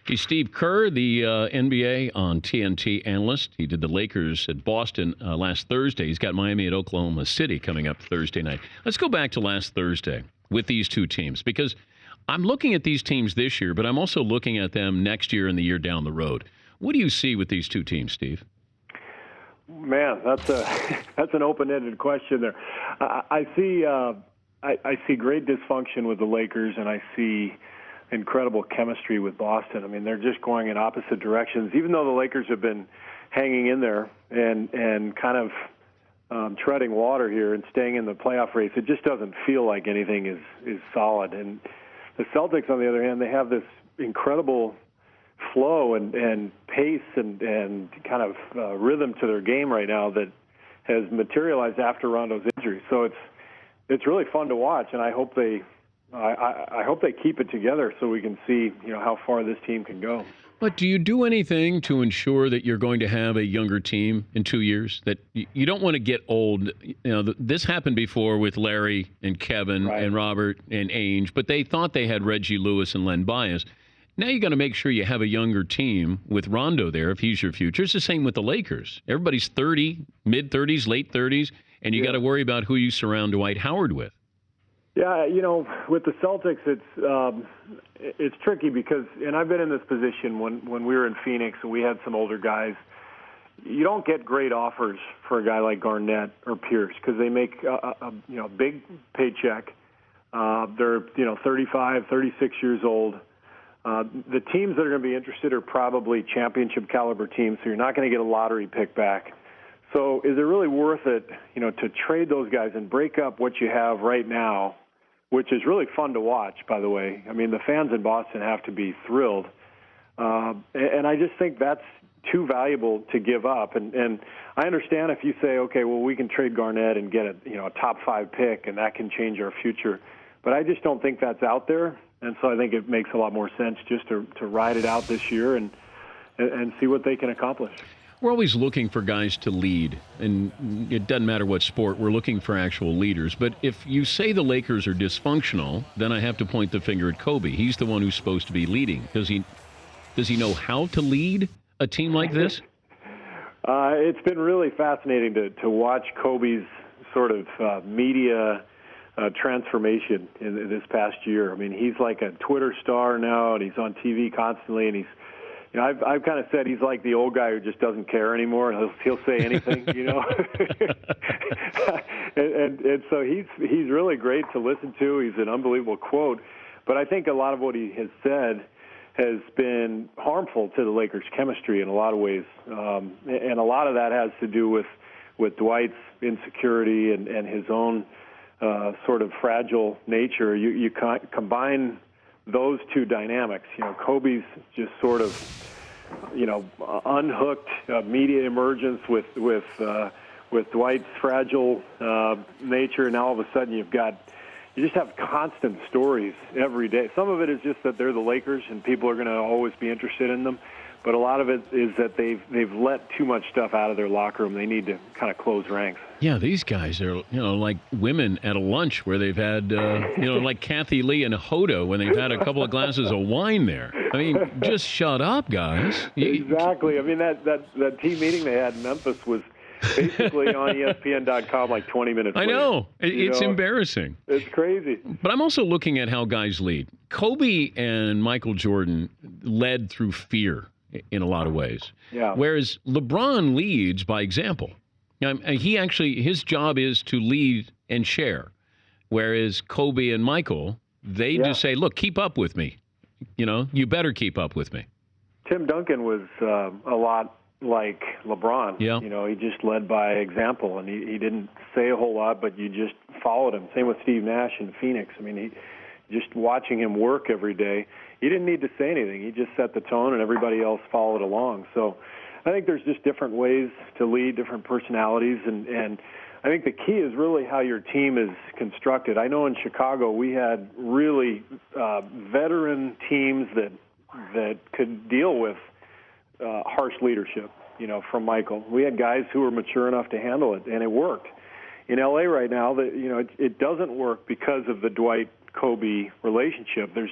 He's Steve Kerr, the NBA on TNT analyst. He did the Lakers at Boston last Thursday. He's got Miami at Oklahoma City coming up Thursday night. Let's go back to last Thursday with these two teams, because I'm looking at these teams this year, but I'm also looking at them next year and the year down the road. What do you see with these two teams, Steve? Man, that's an open-ended question there. I see great dysfunction with the Lakers, and I see incredible chemistry with Boston. I mean, they're just going in opposite directions. Even though the Lakers have been hanging in there and kind of treading water here and staying in the playoff race, it just doesn't feel like anything is solid. And the Celtics, on the other hand, they have this incredible flow and pace and kind of rhythm to their game right now that has materialized after Rondo's injury. So it's really fun to watch, and I hope they keep it together so we can see how far this team can go. But do you do anything to ensure that you're going to have a younger team in 2 years? That you don't want to get old. This happened before with Larry and Kevin and Robert and Ainge, but they thought they had Reggie Lewis and Len Bias. Now you got to make sure you have a younger team with Rondo there if he's your future. It's the same with the Lakers. Everybody's 30, mid-30s, late 30s, and you got to worry about who you surround Dwight Howard with. Yeah, with the Celtics, it's tricky because, and I've been in this position when we were in Phoenix and we had some older guys. You don't get great offers for a guy like Garnett or Pierce because they make a big paycheck. They're 35, 36 years old. The teams that are going to be interested are probably championship caliber teams, so you're not going to get a lottery pick back. So is it really worth it, to trade those guys and break up what you have right now, which is really fun to watch, by the way. I mean, the fans in Boston have to be thrilled. And I just think that's too valuable to give up. And I understand if you say, okay, well, we can trade Garnett and get a top 5 pick, and that can change our future. But I just don't think that's out there. And so I think it makes a lot more sense just to ride it out this year and see what they can accomplish. We're always looking for guys to lead, and it doesn't matter what sport. We're looking for actual leaders. But if you say the Lakers are dysfunctional, then I have to point the finger at Kobe. He's the one who's supposed to be leading. Does he know how to lead a team like this? It's been really fascinating to watch Kobe's sort of media transformation in this past year. I mean, he's like a Twitter star now, and he's on TV constantly, and he's I've kind of said he's like the old guy who just doesn't care anymore. He'll say anything, and so he's really great to listen to. He's an unbelievable quote. But I think a lot of what he has said has been harmful to the Lakers' chemistry in a lot of ways. And a lot of that has to do with Dwight's insecurity and his own sort of fragile nature. You combine those two dynamics. Kobe's just sort of, unhooked media emergence with Dwight's fragile nature. Now all of a sudden you just have constant stories every day. Some of it is just that they're the Lakers and people are going to always be interested in them. But a lot of it is that they've let too much stuff out of their locker room. They need to kind of close ranks. Yeah, these guys are, like women at a lunch where they've had, like Kathy Lee and Hoda when they've had a couple of glasses of wine there. I mean, just shut up, guys. Exactly. I mean, that team meeting they had in Memphis was basically on ESPN.com like 20 minutes later. I know. It's embarrassing. It's crazy. But I'm also looking at how guys lead. Kobe and Michael Jordan led through fear in a lot of ways. Yeah. Whereas LeBron leads by example. His job is to lead and share. Whereas Kobe and Michael, they just say, look, keep up with me. You better keep up with me. Tim Duncan was a lot like LeBron. Yeah. He just led by example, and he didn't say a whole lot, but you just followed him. Same with Steve Nash in Phoenix. I mean, just watching him work every day, he didn't need to say anything. He just set the tone, and everybody else followed along. So I think there's just different ways to lead, different personalities, and I think the key is really how your team is constructed. I know in Chicago we had really veteran teams that could deal with harsh leadership, from Michael. We had guys who were mature enough to handle it, and it worked. In L.A. right now, it doesn't work because of the Dwight-Kobe relationship. There's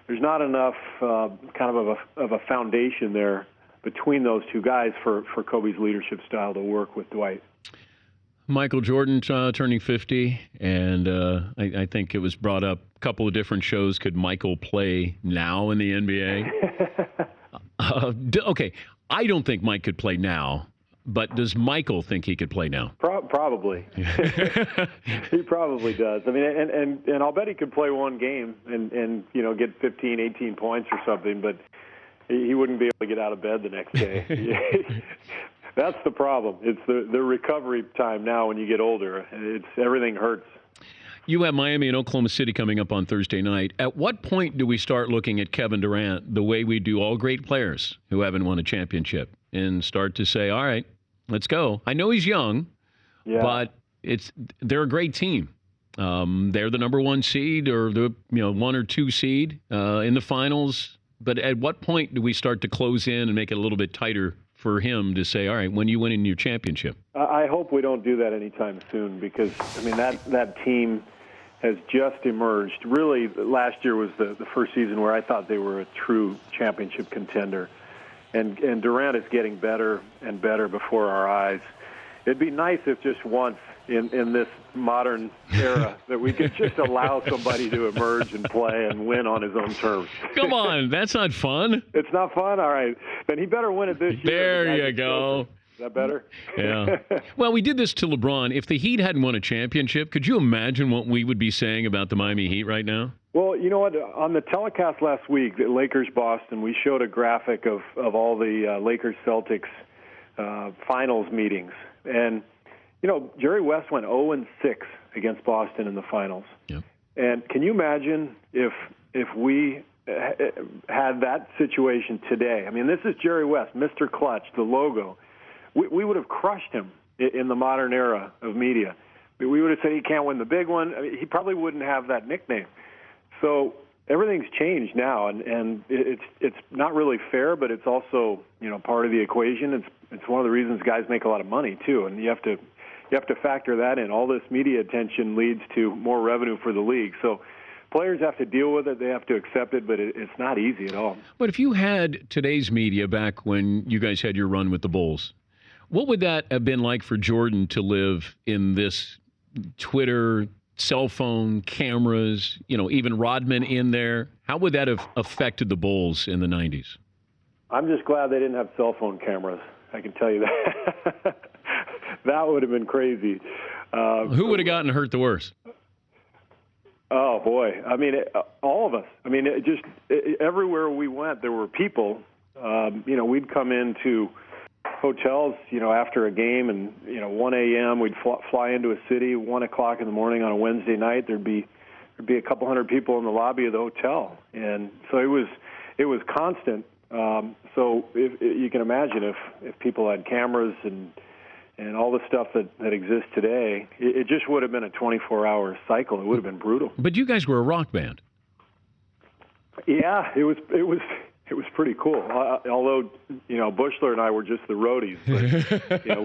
there's not enough kind of a foundation there between those two guys for Kobe's leadership style to work with Dwight. Michael Jordan turning 50, and I think it was brought up a couple of different shows. Could Michael play now in the NBA? Okay, I don't think Mike could play now, but does Michael think he could play now? Probably. He probably does. I mean, and I'll bet he could play one game and get 15, 18 points or something, but he wouldn't be able to get out of bed the next day. That's the problem. It's the recovery time now when you get older. Everything hurts. You have Miami and Oklahoma City coming up on Thursday night. At what point do we start looking at Kevin Durant the way we do all great players who haven't won a championship and start to say, all right, let's go? I know he's young, but they're a great team. They're the number 1 seed or the 1 or 2 seed in the finals. But at what point do we start to close in and make it a little bit tighter for him to say, all right, when you win in your championship? I hope we don't do that anytime soon because, I mean, that team has just emerged. Really, last year was the first season where I thought they were a true championship contender. And Durant is getting better and better before our eyes. It'd be nice if just once in this modern era that we could just allow somebody to emerge and play and win on his own terms. Come on, that's not fun. It's not fun? All right. Then he better win it this year. There you go. Is that better? Yeah. Well, we did this to LeBron. If the Heat hadn't won a championship, could you imagine what we would be saying about the Miami Heat right now? Well, you know what? On the telecast last week, the Lakers-Boston, we showed a graphic of all the Lakers-Celtics finals meetings. And, Jerry West went 0-6 against Boston in the finals. Yep. And can you imagine if we had that situation today? I mean, this is Jerry West, Mr. Clutch, the logo. We would have crushed him in the modern era of media. We would have said he can't win the big one. I mean, he probably wouldn't have that nickname. So everything's changed now, and it's not really fair, but it's also part of the equation. It's one of the reasons guys make a lot of money too, and you have to factor that in. All this media attention leads to more revenue for the league. So players have to deal with it. They have to accept it, but it's not easy at all. But if you had today's media back when you guys had your run with the Bulls, what would that have been like for Jordan to live in this Twitter, cell phone, cameras, even Rodman in there? How would that have affected the Bulls in the 90s? I'm just glad they didn't have cell phone cameras. I can tell you that. That would have been crazy. Who would have gotten hurt the worst? Oh, boy. I mean, all of us. I mean, everywhere we went, there were people. We'd come into hotels, after a game and, 1 a.m., we'd fly into a city, 1 o'clock in the morning on a Wednesday night. There'd be a couple hundred people in the lobby of the hotel. And so it was constant. So if you can imagine if people had cameras and all the stuff that exists today, it just would have been a 24-hour cycle. It would have been brutal. But you guys were a rock band. Yeah, it was pretty cool. Although, Bushler and I were just the roadies. But,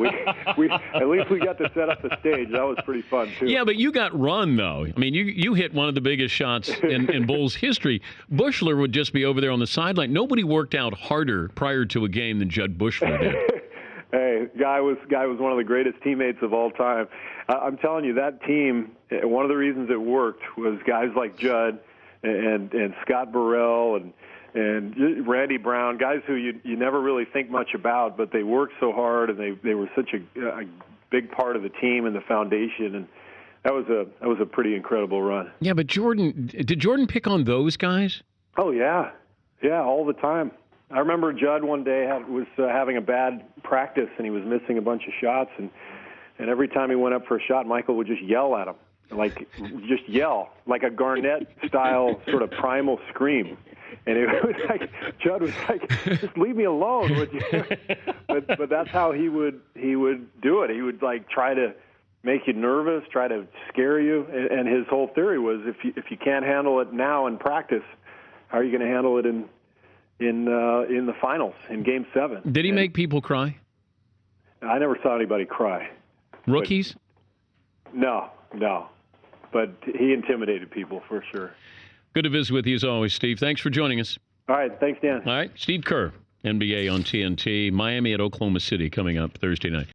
we at least we got to set up the stage. That was pretty fun, too. Yeah, but you got run, though. I mean, you hit one of the biggest shots in Bulls history. Bushler would just be over there on the sideline. Nobody worked out harder prior to a game than Judd Bushler did. Hey, guy was one of the greatest teammates of all time. I'm telling you, that team, one of the reasons it worked was guys like Judd and Scott Burrell and Randy Brown, guys who you never really think much about, but they worked so hard and they were such a big part of the team and the foundation, and that was a pretty incredible run. Yeah, but did Jordan pick on those guys? Oh yeah, all the time. I remember Judd one day was having a bad practice and he was missing a bunch of shots, and every time he went up for a shot, Michael would just yell at him, just yell like a Garnett-style sort of primal scream. And it was like Judd was like, "Just leave me alone, would you?" But that's how he would do it. He would try to make you nervous, try to scare you. And his whole theory was, if you can't handle it now in practice, how are you going to handle it in the finals in Game 7? Did he make people cry? I never saw anybody cry. Rookies? No. But he intimidated people for sure. Good to visit with you as always, Steve. Thanks for joining us. All right. Thanks, Dan. All right. Steve Kerr, NBA on TNT. Miami at Oklahoma City coming up Thursday night.